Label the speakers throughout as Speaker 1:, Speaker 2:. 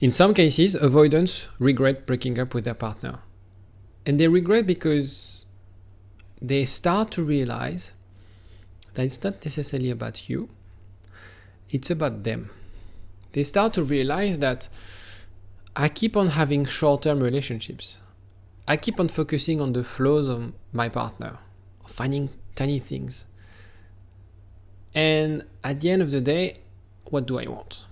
Speaker 1: In some cases, avoidants regret breaking up with their partner. And they regret because they start to realize that it's not necessarily about you, it's about them. They start to realize that I keep on having short-term relationships. I keep on focusing on the flaws of my partner, finding tiny things. And at the end of the day, what do I want?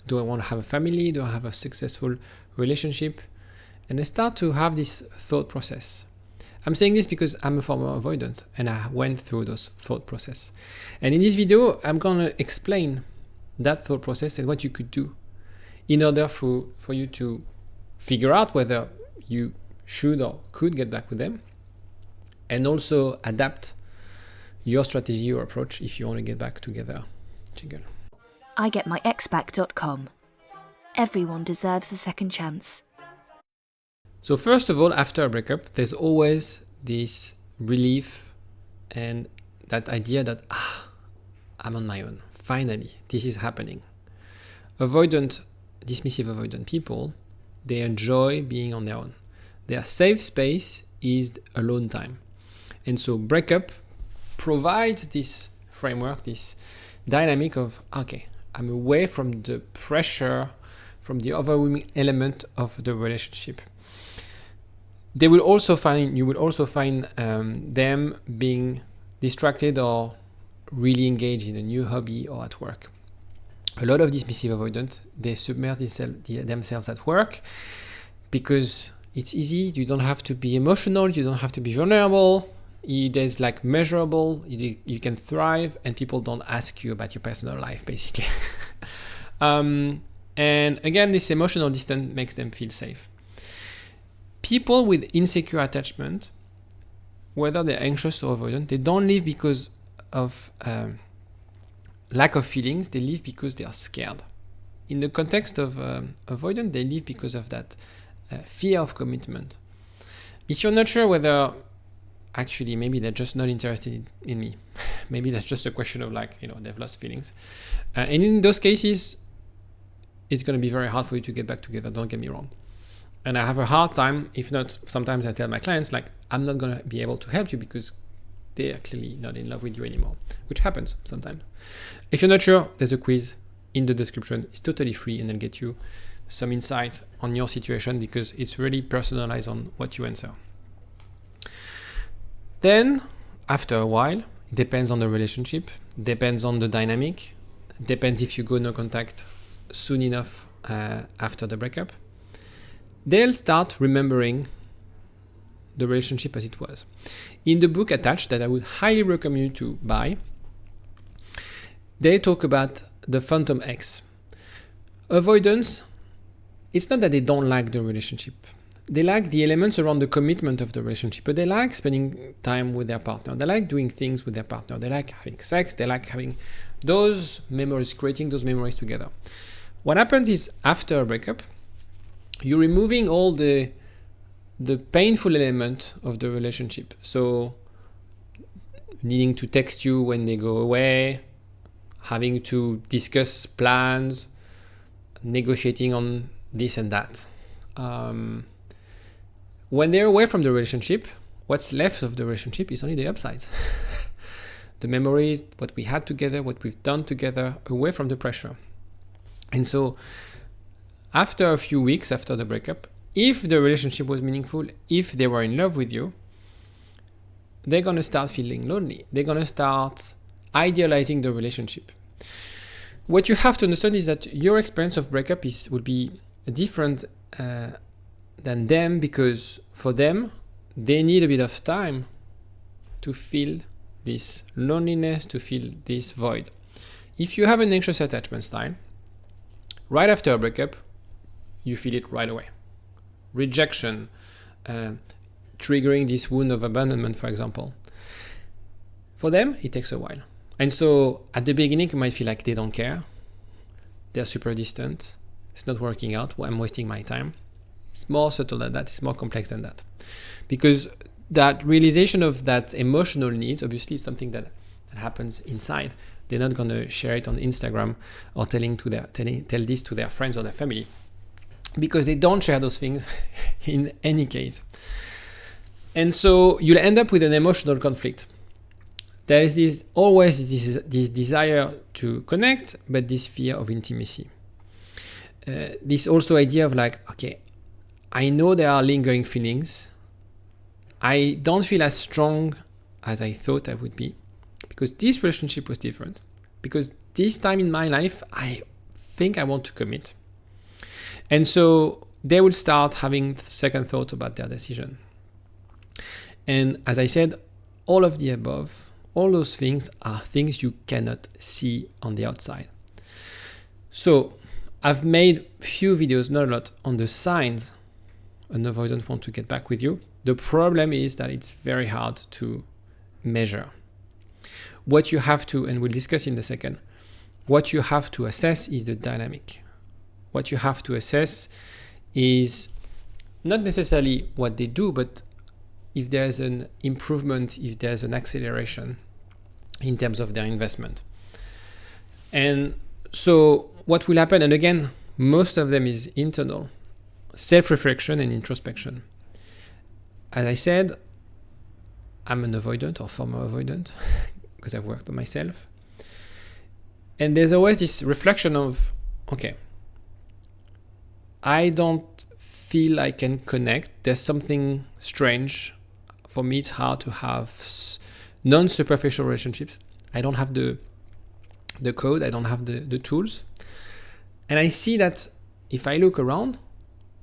Speaker 1: Do I want to have a family? Do I have a successful relationship? And I start to have this thought process. I'm saying this because I'm a former avoidant and I went through those thought process. And in this video, I'm going to explain that thought process and what you could do in order for you to figure out whether you should or could get back with them, and also adapt your strategy or approach if you want to get back together. Jingle.
Speaker 2: IGetMyExBack.com. Everyone deserves a second chance.
Speaker 1: So first of all, after a breakup, there's always this relief and that idea that I'm on my own. Finally, this is happening. Dismissive avoidant people, they enjoy being on their own. Their safe space is alone time. And so breakup provides this framework, this dynamic of, okay, I'm away from the pressure, from the overwhelming element of the relationship. You will also find them being distracted or really engaged in a new hobby or at work. A lot of dismissive avoidants, they submerge themselves at work because it's easy. You don't have to be emotional. You don't have to be vulnerable. There's like measurable. You can thrive, and people don't ask you about your personal life, basically. And again, this emotional distance makes them feel safe. People with insecure attachment, whether they're anxious or avoidant, they don't live because of lack of feelings. They live because they are scared. In the context of avoidant, they live because of that fear of commitment. If you're not sure whether actually maybe they're just not interested in me, maybe that's just a question of they've lost feelings. And in those cases, it's going to be very hard for you to get back together. Don't get me wrong. And I have a hard time, if not, sometimes I tell my clients, I'm not going to be able to help you because they are clearly not in love with you anymore, which happens sometimes. If you're not sure, there's a quiz in the description. It's totally free and it'll get you some insight on your situation because it's really personalized on what you answer. Then, after a while, it depends on the relationship, depends on the dynamic, depends if you go no contact soon enough after the breakup. They'll start remembering the relationship as it was. In the book attached that I would highly recommend you to buy, they talk about the phantom X. Avoidance, it's not that they don't like the relationship. They like the elements around the commitment of the relationship, but they like spending time with their partner. They like doing things with their partner. They like having sex. They like having those memories, creating those memories together. What happens is after a breakup, you're removing all the painful element of the relationship. So needing to text you when they go away, having to discuss plans, negotiating on this and that. When they're away from the relationship, what's left of the relationship is only the upsides. The memories, what we had together, what we've done together, away from the pressure. And so after a few weeks after the breakup, if the relationship was meaningful, if they were in love with you, they're going to start feeling lonely. They're going to start idealizing the relationship. What you have to understand is that your experience of breakup will be different than them because for them, they need a bit of time to feel this loneliness, to feel this void. If you have an anxious attachment style, right after a breakup, you feel it right away. Rejection, triggering this wound of abandonment, for example. For them, it takes a while. And so at the beginning, you might feel like they don't care. They're super distant. It's not working out. I'm wasting my time. It's more subtle than that. It's more complex than that. Because that realization of that emotional needs, obviously, is something that happens inside. They're not going to share it on Instagram or tell this to their friends or their family, because they don't share those things in any case. And so you'll end up with an emotional conflict. There is always this desire to connect, but this fear of intimacy. This also idea of like, okay, I know there are lingering feelings. I don't feel as strong as I thought I would be, because this relationship was different. Because this time in my life, I think I want to commit. And so they will start having second thoughts about their decision. And as I said, all of the above, all those things are things you cannot see on the outside. So I've made few videos, not a lot, on the signs an avoidant wants to get back with you. The problem is that it's very hard to measure. What you have to, and we'll discuss in a second, what you have to assess is the dynamic. What you have to assess is not necessarily what they do, but if there's an improvement, if there's an acceleration in terms of their investment. And so what will happen, and again, most of them is internal, self-reflection and introspection. As I said, I'm an avoidant or former avoidant because I've worked on myself. And there's always this reflection of, okay, I don't feel I can connect. There's something strange. For me, it's hard to have non-superficial relationships. I don't have the code. I don't have the tools. And I see that if I look around,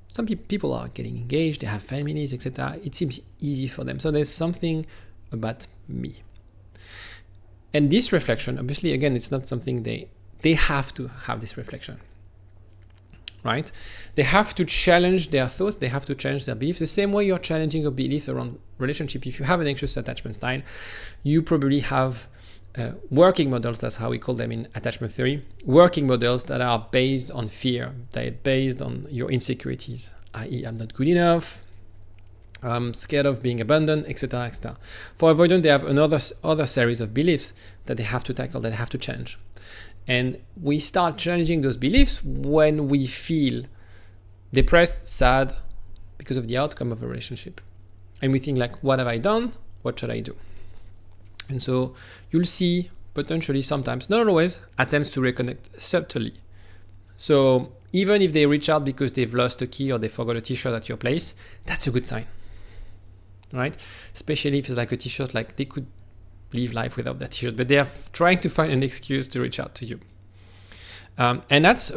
Speaker 1: some people are getting engaged, they have families, etc. It seems easy for them. So there's something about me. And this reflection, obviously, again, it's not something they have to have this reflection, right? They have to challenge their thoughts. They have to challenge their beliefs. The same way you're challenging your belief around relationship. If you have an anxious attachment style, you probably have working models, that's how we call them in attachment theory, working models that are based on fear, they're based on your insecurities, i.e. I'm not good enough, I'm scared of being abandoned, etc., etc. For avoidant, they have other series of beliefs that they have to tackle, that they have to change. And we start challenging those beliefs when we feel depressed, sad, because of the outcome of a relationship. And we think like, what have I done? What should I do? And so you'll see potentially sometimes, not always, attempts to reconnect subtly. So even if they reach out because they've lost a key or they forgot a t-shirt at your place, that's a good sign, right? Especially if it's like a t-shirt, like they could live life without that t-shirt, but they are trying to find an excuse to reach out to you. And that's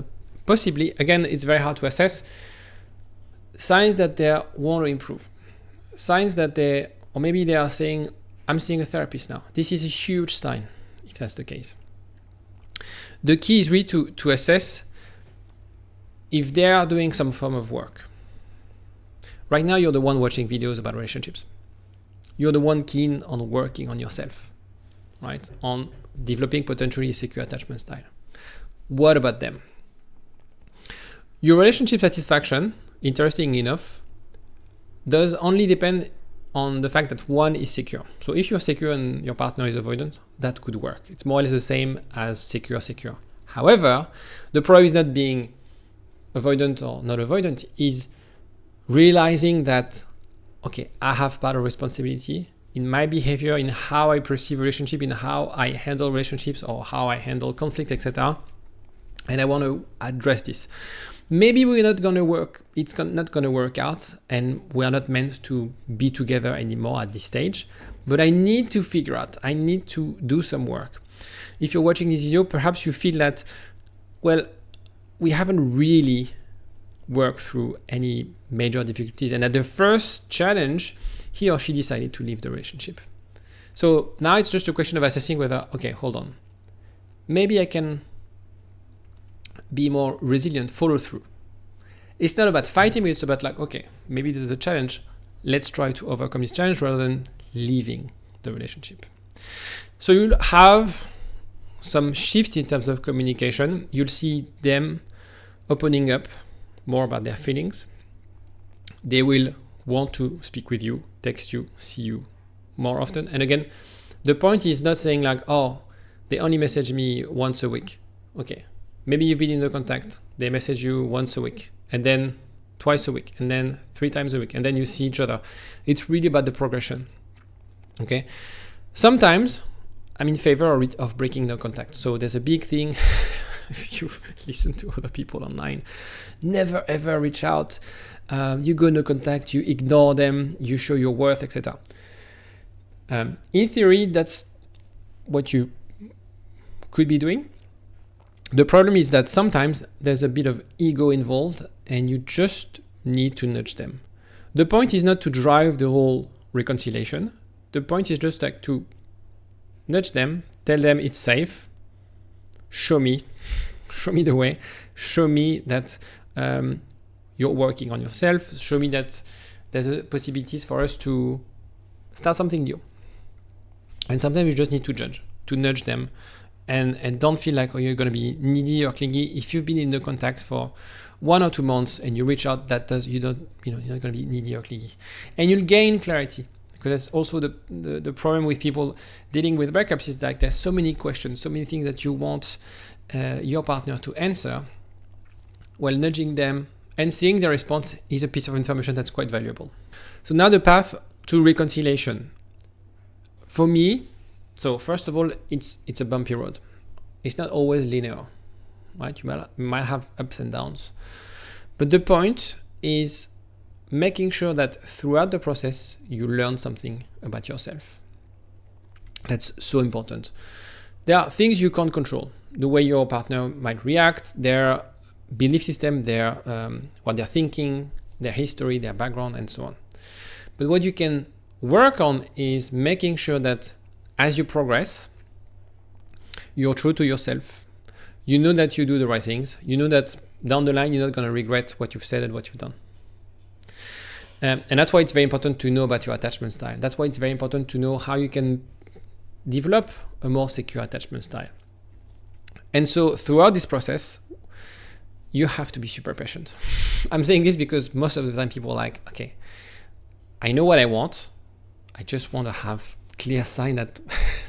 Speaker 1: possibly, again, it's very hard to assess, signs that they want to improve. Signs that or maybe they are saying, I'm seeing a therapist now. This is a huge sign, if that's the case. The key is really to assess if they are doing some form of work. Right now, you're the one watching videos about relationships. You're the one keen on working on yourself, right? On developing potentially a secure attachment style. What about them? Your relationship satisfaction, interestingly enough, does only depend on the fact that one is secure. So if you're secure and your partner is avoidant, that could work. It's more or less the same as secure. However, the problem is not being avoidant or not avoidant, is realizing that, okay, I have part of responsibility in my behavior, in how I perceive relationship, in how I handle relationships or how I handle conflict, etc. And I want to address this. Maybe we're not going to work, it's not going to work out, and we're not meant to be together anymore at this stage, but I need to figure out, I need to do some work. If you're watching this video, perhaps you feel that, well, we haven't really worked through any major difficulties, and at the first challenge, he or she decided to leave the relationship. So now it's just a question of assessing whether, okay, hold on, maybe I can be more resilient, follow through. It's not about fighting, but it's about like, okay, maybe there's a challenge. Let's try to overcome this challenge rather than leaving the relationship. So you'll have some shift in terms of communication. You'll see them opening up more about their feelings. They will want to speak with you, text you, see you more often. And again, the point is not saying like, oh, they only message me once a week. Okay, maybe you've been in the contact, they message you once a week, and then twice a week, and then 3 times a week, and then you see each other. It's really about the progression. Okay, sometimes I'm in favor of breaking no contact. So there's a big thing. If you listen to other people online, never ever reach out. You go no contact, you ignore them, you show your worth, etc. In theory, that's what you could be doing. The problem is that sometimes there's a bit of ego involved and you just need to nudge them. The point is not to drive the whole reconciliation. The point is just like to nudge them, tell them it's safe, show me the way, show me that you're working on yourself, show me that there's a possibilities for us to start something new. And sometimes you just need to nudge them, and don't feel like, oh, you're going to be needy or clingy. If you've been in the contact for 1 or 2 months and you reach out, you're not going to be needy or clingy, and you'll gain clarity. Because that's also the problem with people dealing with breakups, is like there's so many questions, so many things that you want your partner to answer. Well, nudging them and seeing their response is a piece of information that's quite valuable. So now the path to reconciliation. For me, so first of all, it's a bumpy road. It's not always linear, right? You might have ups and downs. But the point is making sure that throughout the process, you learn something about yourself. That's so important. There are things you can't control. The way your partner might react, their belief system, what they're thinking, their history, their background, and so on. But what you can work on is making sure that as you progress, you're true to yourself. You know that you do the right things. You know that down the line, you're not going to regret what you've said and what you've done. And that's why it's very important to know about your attachment style. That's why it's very important to know how you can develop a more secure attachment style. And so throughout this process, you have to be super patient. I'm saying this because most of the time people are like, okay, I know what I want. I just want to have clear sign that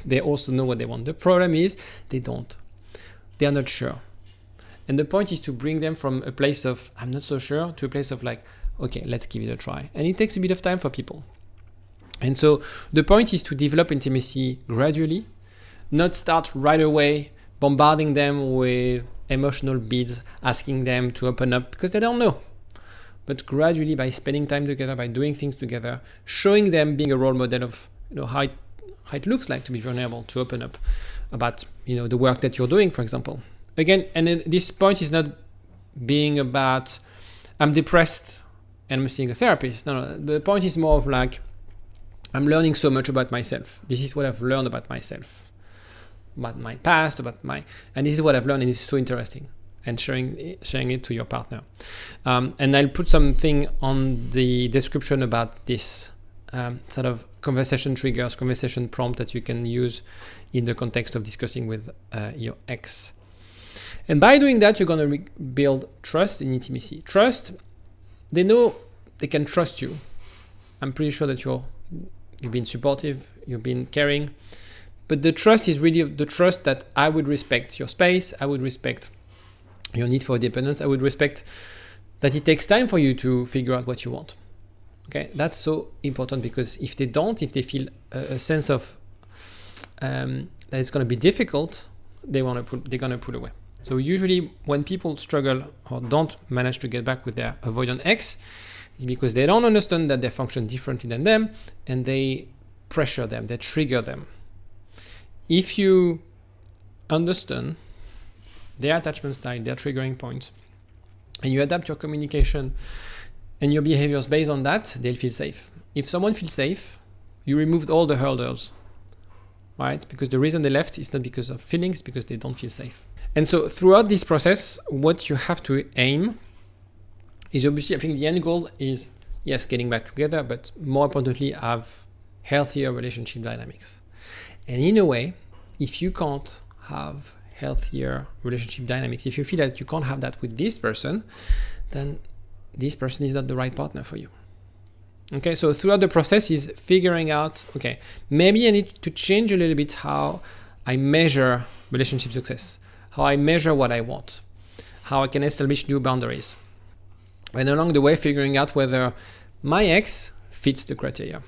Speaker 1: they also know what they want. The problem is they don't. They are not sure. And the point is to bring them from a place of I'm not so sure to a place of like, okay, let's give it a try. And it takes a bit of time for people. And so the point is to develop intimacy gradually, not start right away bombarding them with emotional beads, asking them to open up because they don't know. But gradually, by spending time together, by doing things together, showing them, being a role model of how it looks like to be vulnerable, to open up about the work that you're doing, for example. Again, and this point is not being about I'm depressed and I'm seeing a therapist. No, the point is more of like I'm learning so much about myself. This is what I've learned about myself, about my past, and this is what I've learned, and it's so interesting. And sharing it to your partner. And I'll put something on the description about this sort of conversation triggers, conversation prompt that you can use in the context of discussing with your ex. And by doing that, you're going to build trust and intimacy. Trust, they know they can trust you. I'm pretty sure that you've been supportive, you've been caring. But the trust is really the trust that I would respect your space, I would respect your need for independence. I would respect that it takes time for you to figure out what you want. Okay, that's so important because if they feel a sense of that it's going to be difficult, they're going to pull away. So usually when people struggle or don't manage to get back with their avoidant ex, it's because they don't understand that they function differently than them, and they pressure them, they trigger them. If you understand their attachment style, their triggering points, and you adapt your communication and your behaviors based on that, they'll feel safe. If someone feels safe, you removed all the hurdles, right? Because the reason they left is not because of feelings, because they don't feel safe. And so throughout this process, what you have to aim is obviously, I think the end goal is, yes, getting back together, but more importantly, have healthier relationship dynamics. And in a way, if you can't have healthier relationship dynamics, if you feel that you can't have that with this person, then this person is not the right partner for you. Okay, so throughout the process is figuring out, okay, maybe I need to change a little bit how I measure relationship success, how I measure what I want, how I can establish new boundaries, and along the way figuring out whether my ex fits the criteria.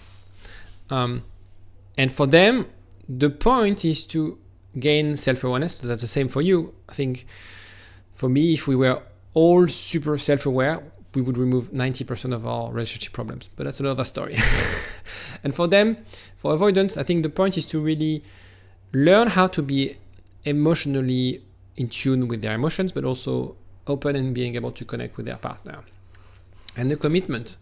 Speaker 1: And for them, the point is to gain self-awareness. So that's the same for you. I think for me, if we were all super self-aware, we would remove 90% of our relationship problems. But that's another story. And for them, for avoidance, I think the point is to really learn how to be emotionally in tune with their emotions, but also open and being able to connect with their partner. And the commitment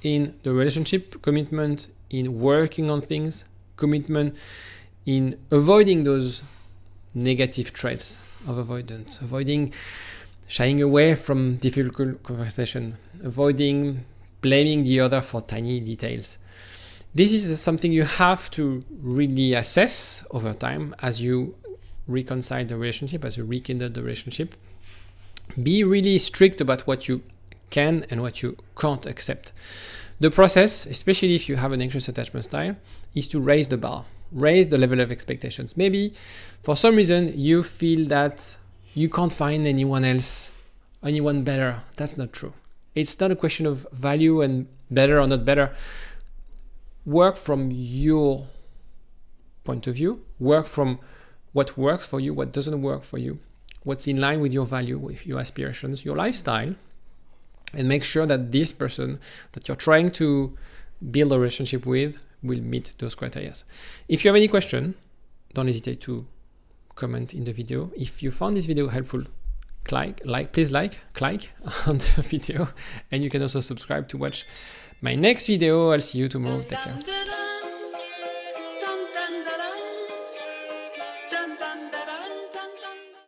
Speaker 1: in the relationship, commitment in working on things, commitment in avoiding those negative traits of avoidance, avoiding shying away from difficult conversation, avoiding blaming the other for tiny details. This is something you have to really assess over time as you reconcile the relationship, as you rekindle the relationship. Be really strict about what you can and what you can't accept. The process, especially if you have an anxious attachment style, is to raise the bar, raise the level of expectations. Maybe for some reason you feel that you can't find anyone else, anyone better. That's not true. It's not a question of value and better or not better. Work from your point of view. Work from what works for you, what doesn't work for you, what's in line with your value, with your aspirations, your lifestyle, and make sure that this person that you're trying to build a relationship with will meet those criteria. If you have any question, don't hesitate to comment in the video. If you found this video helpful, please like on the video, and you can also subscribe to watch my next video. I'll see you tomorrow. Take care.